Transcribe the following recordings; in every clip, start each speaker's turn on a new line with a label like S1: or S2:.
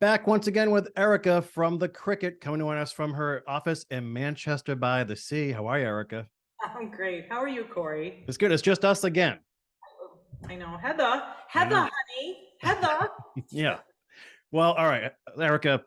S1: Back once again with Erika from the Cricket, coming to us from her office in Manchester by the Sea. How are you, Erika?
S2: I'm great. How are you, Kory?
S1: It's good. It's just us again.
S2: I know. Heather,
S1: I
S2: Heather,
S1: know.
S2: honey, Heather.
S1: Yeah. Well, all right, Erika.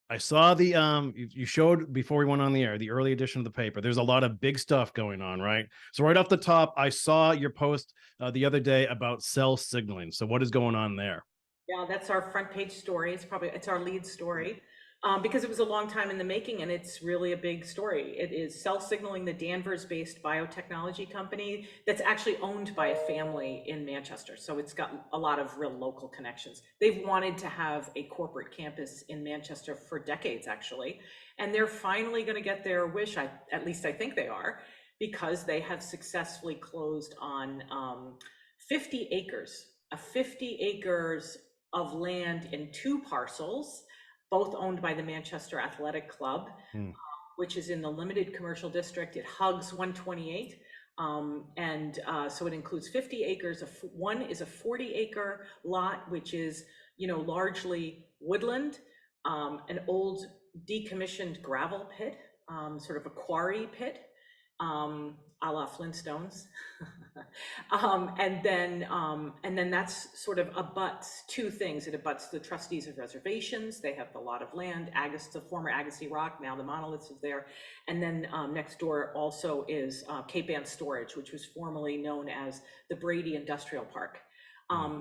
S1: I saw the you showed before we went on the air the early edition of the paper. There's a lot of big stuff going on, right? So right off the top, I saw your post the other day about cell signaling. So what is going on there?
S2: Yeah, that's our front page story. It's our lead story, because it was a long time in the making, and it's really a big story. It is Cell Signaling, the Danvers-based biotechnology company that's actually owned by a family in Manchester. So it's got a lot of real local connections. They've wanted to have a corporate campus in Manchester for decades, actually, and they're finally going to get their wish. At least I think they are, because they have successfully closed on 50 acres, 50 acres of land in two parcels, both owned by the Manchester Athletic Club,
S1: Hmm.
S2: which is in the limited commercial district. It hugs 128. So it includes 50 acres. One is a 40-acre lot, which is, largely woodland, an old decommissioned gravel pit, sort of a quarry pit, a la Flintstones. And then that's sort of abuts two things. It abuts the trustees of reservations. They have a lot of land. The former Agassiz Rock, now the monoliths is there. And then next door also is Cape Ann Storage, which was formerly known as the Brady Industrial Park.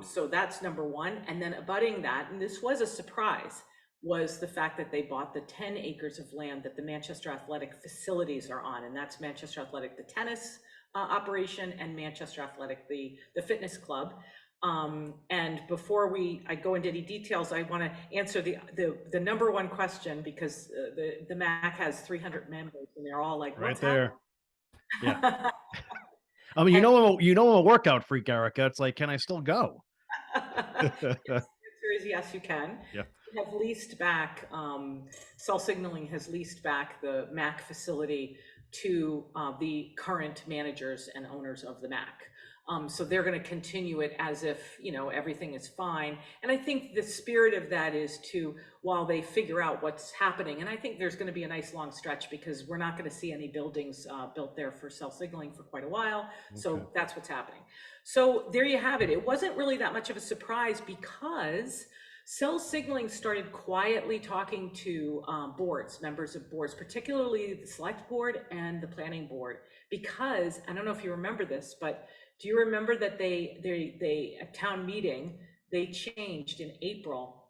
S2: So that's number one. And then abutting that, and this was a surprise, was the fact that they bought the 10 acres of land that the Manchester Athletic facilities are on. And that's Manchester Athletic, the tennis operation, and Manchester Athletic, the fitness club. And before I go into any details, I want to answer the number one question, because the MAC has 300 members and they're all like,
S1: Right
S2: what's
S1: there. Yeah.
S2: happening?
S1: I mean,
S2: And
S1: I'm a workout freak, Erika. It's like, can I still go?
S2: yes, the answer is yes, you can.
S1: Yeah.
S2: We have leased back, Cell Signaling has leased back the MAC facility to the current managers and owners of the MAC. So they're going to continue it as if, everything is fine. And I think the spirit of that is while they figure out what's happening, and I think there's going to be a nice long stretch, because we're not going to see any buildings built there for Cell Signaling for quite a while.
S1: Okay.
S2: So that's what's happening. So there you have it. It wasn't really that much of a surprise, because Cell Signaling started quietly talking to members of boards, particularly the Selectboard and the Planning Board, because I don't know if you remember this, but do you remember that they at town meeting, they changed in April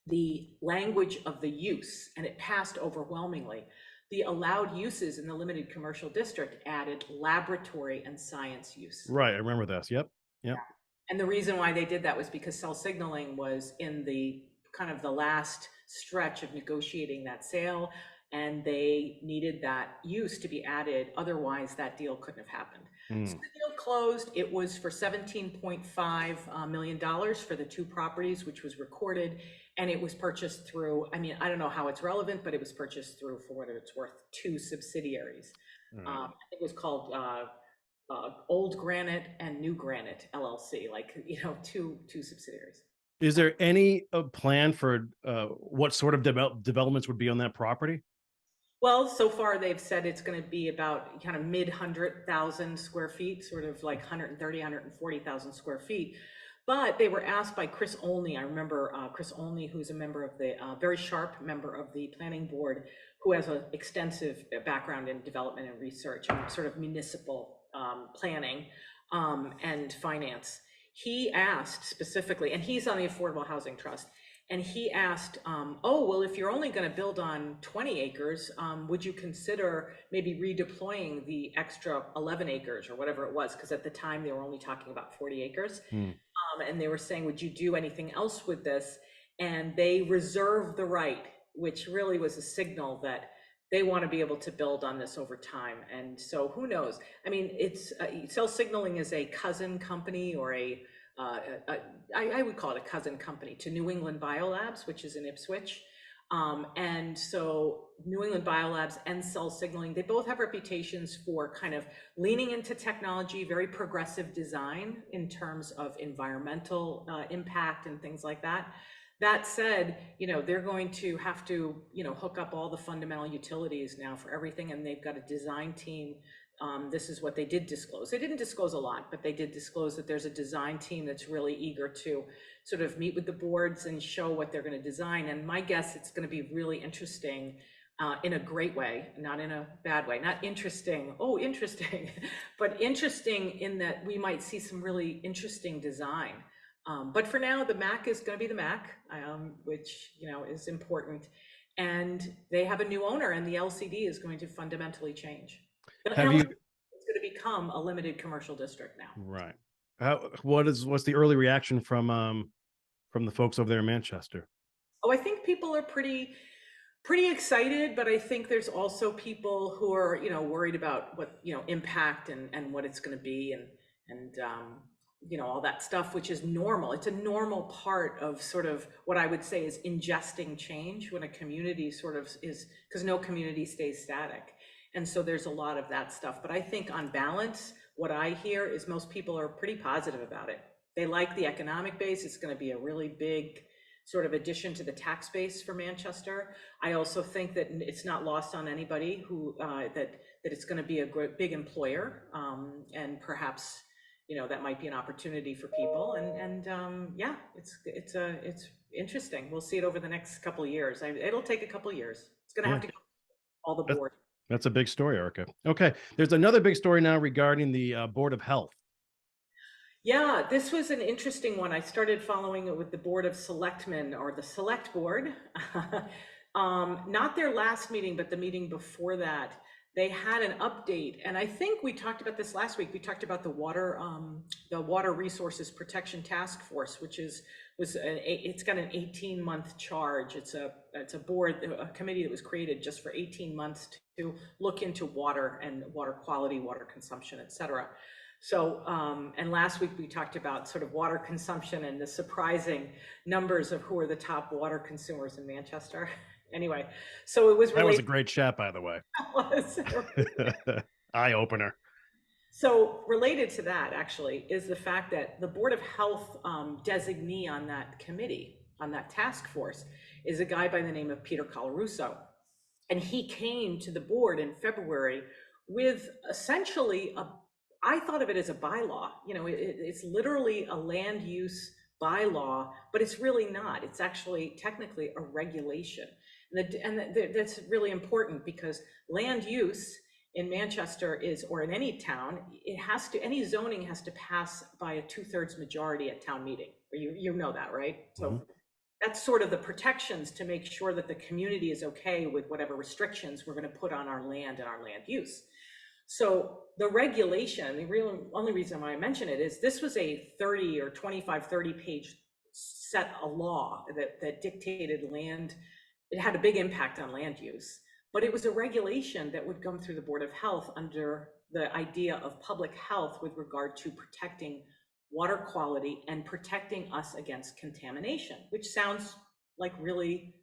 S2: the language of the use, and it passed overwhelmingly. The allowed uses in the limited commercial district added laboratory and science use.
S1: Right. I remember this. Yep. Yep.
S2: And the reason why they did that was because Cell Signaling was in the kind of the last stretch of negotiating that sale, and they needed that use to be added. Otherwise, that deal couldn't have happened. So the deal closed. It was for $17.5 million for the two properties, which was recorded, and it was purchased through, I mean, I don't know how it's relevant, but it was purchased through, for what it's worth, two subsidiaries. It was called Old Granite and New Granite LLC, like, two subsidiaries.
S1: Is there any plan for what sort of developments would be on that property?
S2: Well, so far they've said it's going to be about kind of mid 100,000 square feet, sort of like 130, 140,000 square feet. But they were asked by Chris Olney. I remember Chris Olney, who's a member of the very sharp member of the planning board, who has an extensive background in development and research and sort of municipal planning and finance. He asked specifically, and he's on the Affordable Housing Trust, and he asked, oh, well, if you're only going to build on 20 acres, would you consider maybe redeploying the extra 11 acres or whatever it was? Because at the time they were only talking about 40 acres. And they were saying, would you do anything else with this? And they reserve the right, which really was a signal that they want to be able to build on this over time. And so who knows? I mean, it's Cell Signaling is a cousin company, or I would call it a cousin company to New England Biolabs, which is in Ipswich. And so New England Biolabs and Cell Signaling, they both have reputations for kind of leaning into technology, very progressive design in terms of environmental impact and things like that. That said, they're going to have to, hook up all the fundamental utilities now for everything, and they've got a design team. This is what they did disclose. They didn't disclose a lot, but they did disclose that there's a design team that's really eager to sort of meet with the boards and show what they're going to design. And my guess, it's going to be really interesting, in a great way, not in a bad way, not interesting, oh, interesting, but interesting in that we might see some really interesting design. But for now, the Mac is going to be the Mac, which, is important. And they have a new owner, and the LCD is going to fundamentally change. It's going to become a limited commercial district now.
S1: Right. What's the early reaction from the folks over there in Manchester?
S2: Oh, I think people are pretty excited, but I think there's also people who are, worried about what, impact and what it's going to be, and all that stuff, which is normal. It's a normal part of sort of what I would say is ingesting change when a community sort of is, because no community stays static. And so there's a lot of that stuff. But I think on balance, what I hear is most people are pretty positive about it. They like the economic base. It's going to be a really big sort of addition to the tax base for Manchester. I also think that it's not lost on anybody who that it's going to be a big employer, and perhaps that might be an opportunity for people. And yeah, it's interesting. We'll see it over the next couple of years. It'll take a couple of years. It's going to have to go all the board.
S1: That's a big story, Erika. Okay, there's another big story now regarding the Board of Health.
S2: Yeah, this was an interesting one. I started following it with the Board of Selectmen, or the Selectboard. Not their last meeting, but the meeting before that. They had an update, and I think we talked about this last week. We talked about the Water Resources Protection Task Force, which it's got an 18-month charge. It's a committee that was created just for 18 months to look into water and water quality, water consumption, et cetera. So, and last week we talked about sort of water consumption and the surprising numbers of who are the top water consumers in Manchester. Anyway, so it was
S1: that was a great chat, by the way. Eye opener.
S2: So related to that, actually, is the fact that the Board of Health designee on that committee, on that task force, is a guy by the name of Peter Colarusso. And he came to the board in February with essentially I thought of it as a bylaw. It's literally a land use bylaw, but it's really not. It's actually technically a regulation. And that's really important, because land use in Manchester or in any town, any zoning has to pass by a 2/3 majority at town meeting. You know that, right? So that's sort of the protections to make sure that the community is okay with whatever restrictions we're going to put on our land and our land use. So the regulation, the only reason why I mention it is this was a 30 or 25, 30 page set of law that dictated land. It had a big impact on land use, but it was a regulation that would come through the Board of Health under the idea of public health with regard to protecting water quality and protecting us against contamination, which sounds like really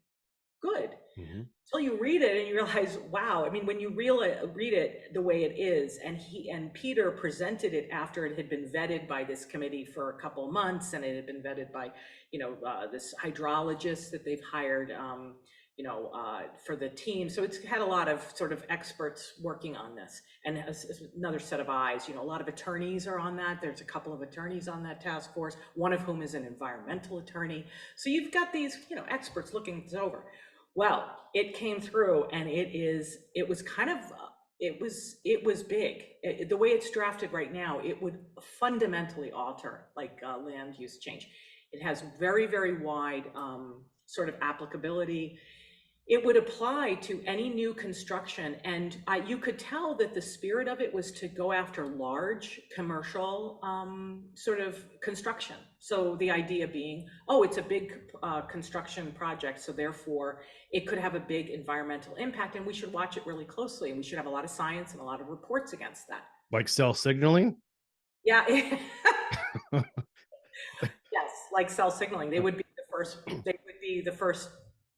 S2: good. Until you read it and you realize, wow, I mean, when you read it the way it is, and Peter presented it after it had been vetted by this committee for a couple of months, and it had been vetted by, this hydrologist that they've hired, for the team. So it's had a lot of sort of experts working on this, and has another set of eyes. A lot of attorneys are on that. There's a couple of attorneys on that task force, one of whom is an environmental attorney. So you've got these, experts looking this over. Well, it came through, and it was big. The way it's drafted right now, it would fundamentally alter land use change. It has very, very wide sort of applicability. It would apply to any new construction, and you could tell that the spirit of it was to go after large commercial sort of construction. So the idea being, it's a big construction project, so therefore it could have a big environmental impact, and we should watch it really closely, and we should have a lot of science and a lot of reports against that.
S1: Like cell signaling?
S2: Yeah. Yes, like cell signaling. They would be the first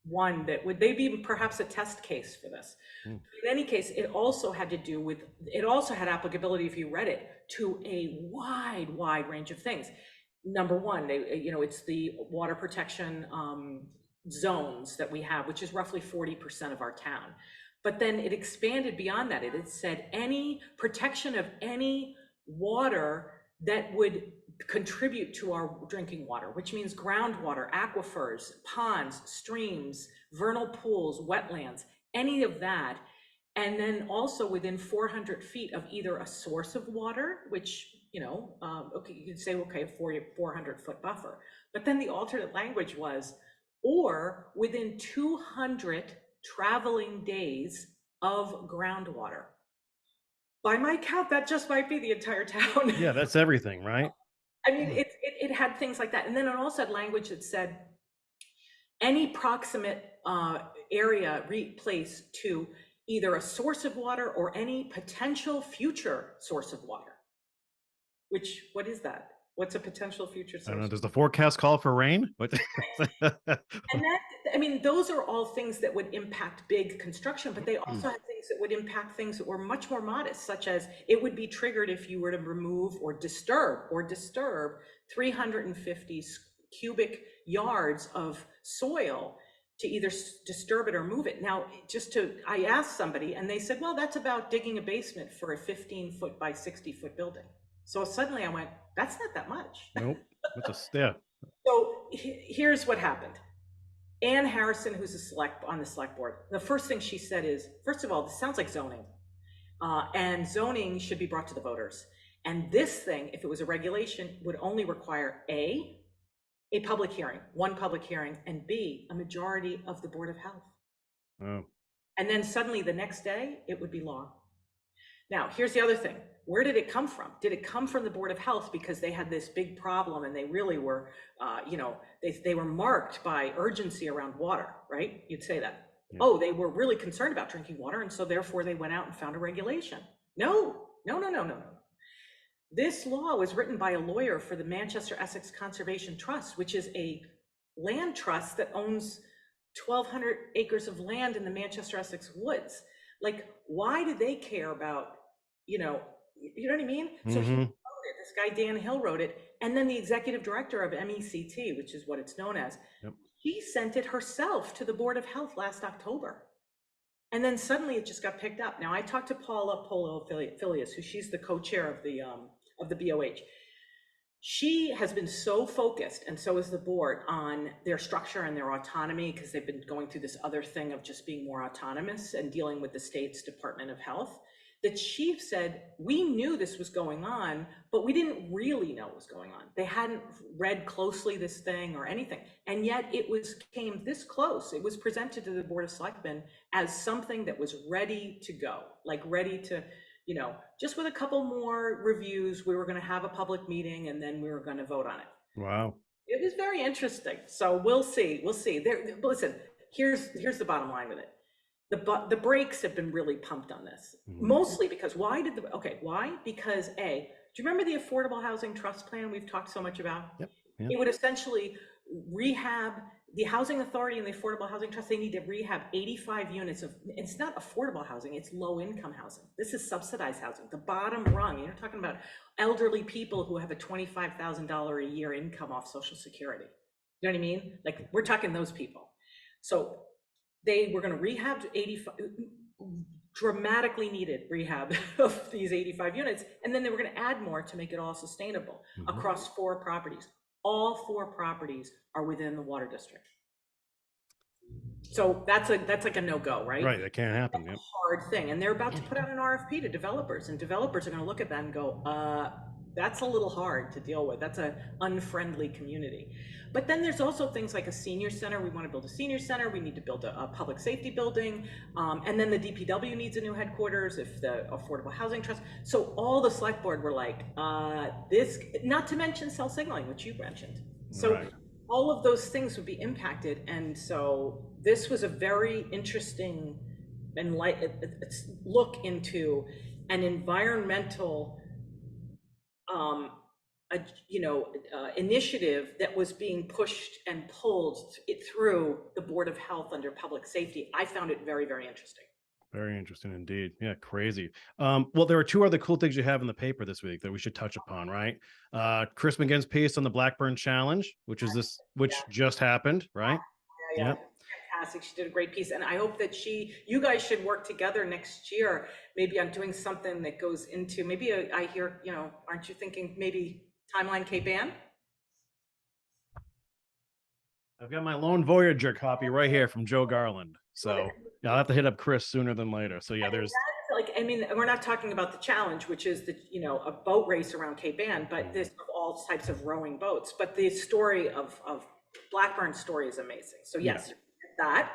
S2: one that they'd be perhaps a test case for this. In any case, it also had applicability, if you read it, to a wide range of things. number one, it's the water protection zones that we have, which is roughly 40% of our town. But then it expanded beyond that. It had said any protection of any water that would contribute to our drinking water, which means groundwater, aquifers, ponds, streams, vernal pools, wetlands, any of that. And then also within 400 feet of either a source of water, which, okay, you could say, okay, 400-foot buffer. But then the alternate language was, or within 200 traveling days of groundwater. By my count, that just might be the entire town.
S1: Yeah, that's everything, right?
S2: I mean, it had things like that. And then it also had language that said any proximate area, place to either a source of water or any potential future source of water. Which, what is that? What's a potential future source?
S1: I don't know. Does the forecast call for rain? But
S2: and that, I mean, those are all things that would impact big construction, but they also have things that would impact things that were much more modest, such as it would be triggered if you were to remove or disturb 350 cubic yards of soil to either disturb it or move it. Now, I asked somebody and they said, well, that's about digging a basement for a 15-foot by 60-foot building. So suddenly I went, that's not that much.
S1: Nope. Yeah.
S2: So here's what happened. Ann Harrison, who's on the select board, the first thing she said is, first of all, this sounds like zoning. And zoning should be brought to the voters. And this thing, if it was a regulation, would only require A, a public hearing, one public hearing, and B, a majority of the Board of Health.
S1: Oh.
S2: And then suddenly the next day, it would be law. Now, here's the other thing. Where did it come from? Did it come from the Board of Health because they had this big problem and they really were, they were marked by urgency around water, right? You'd say that. Yeah. Oh, they were really concerned about drinking water, and so therefore they went out and found a regulation. No. This law was written by a lawyer for the Manchester Essex Conservation Trust, which is a land trust that owns 1,200 acres of land in the Manchester Essex woods. Like, why do they care about, you know what I mean? So he wrote it, this guy Dan Hill wrote it, and then the executive director of MECT, which is what it's known as, she sent it herself to the Board of Health last October. And then suddenly it just got picked up. Now I talked to Paula Polo-Filius, who she's the co-chair of the BOH. She has been so focused, and so is the board, on their structure and their autonomy, because they've been going through this other thing of just being more autonomous and dealing with the state's Department of Health, that she said, we knew this was going on, but we didn't really know what was going on. They hadn't read closely this thing or anything. And yet it came this close. It was presented to the Board of Selectmen as something that was ready to go, like ready to, just with a couple more reviews, we were going to have a public meeting and then we were going to vote on it.
S1: Wow.
S2: It was very interesting. So we'll see. Listen, here's the bottom line with it. The brakes have been really pumped on this, mostly because why? Because do you remember the Affordable Housing Trust Plan we've talked so much about?
S1: Yep.
S2: It would essentially rehab the Housing Authority and the Affordable Housing Trust. They need to rehab 85 units of, it's not affordable housing, it's low income housing. This is subsidized housing, the bottom rung. You're talking about elderly people who have a $25,000 a year income off Social Security. You know what I mean? Like, we're talking those people. So they were going to rehab 85, dramatically needed rehab of these 85 units. And then they were going to add more to make it all sustainable across 4 properties. All 4 properties are within the water district. So that's like a no-go, right?
S1: Right, that can't happen.
S2: That's a hard thing. And they're about to put out an RFP to developers, and developers are going to look at that and go, that's a little hard to deal with. That's an unfriendly community. But then there's also things like a senior center. We want to build a senior center. We need to build a public safety building. And then the DPW needs a new headquarters, if the Affordable Housing Trust. So all the select board were like, this, not to mention cell signaling, which you mentioned. So all of those things would be impacted. And so this was a very interesting and look into an environmental initiative that was being pushed and pulled through the Board of Health under public safety. I found it very, very interesting.
S1: Very interesting indeed. Yeah, crazy. Well, there are two other cool things you have in the paper this week that we should touch upon, right? Chris McGinn's piece on the Blackburn Challenge, which just happened, right?
S2: Yeah, yeah,
S1: Yep.
S2: fantastic. She did a great piece, and I hope that you guys should work together next year, maybe on doing something that goes into maybe I hear, aren't you thinking maybe Timeline Cape Ann?
S1: I've got my Lone Voyager copy right here from Joe Garland. So yeah, I'll have to hit up Chris sooner than later. So yeah, there's
S2: Like, I mean, we're not talking about the challenge, which is a boat race around Cape Ann, but this of all types of rowing boats. But the story of Blackburn's story is amazing. So yes, that.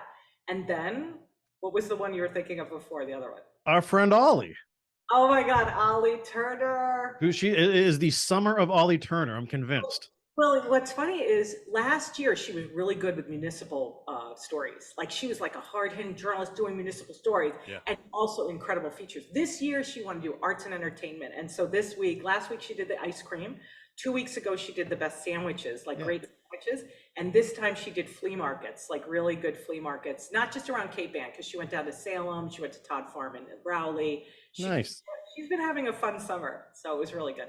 S2: And then what was the one you were thinking of before, the other one?
S1: our friend Ollie,
S2: Oh my God, Ollie Turner.
S1: who she is the summer of Ollie Turner. I'm convinced.
S2: Well, what's funny is last year she was really good with municipal stories. Like she was like a hard-hitting journalist doing municipal stories and also incredible features. This year she wanted to do arts and entertainment. And so last week she did the ice cream. 2 weeks ago she did the best sandwiches, like great sandwiches. And this time she did flea markets, like really good flea markets, not just around Cape Ann, because she went down to Salem, she went to Todd Farm in Rowley.
S1: Nice.
S2: She's been having a fun summer. So it was really good.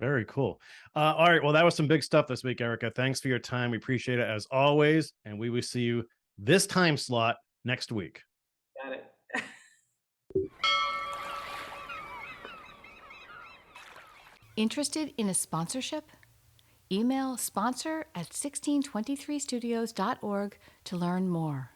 S1: Very cool. All right. Well, that was some big stuff this week, Erika. Thanks for your time. We appreciate it as always. And we will see you this time slot next week.
S2: Got it.
S3: Interested in a sponsorship? Email sponsor@1623studios.org to learn more.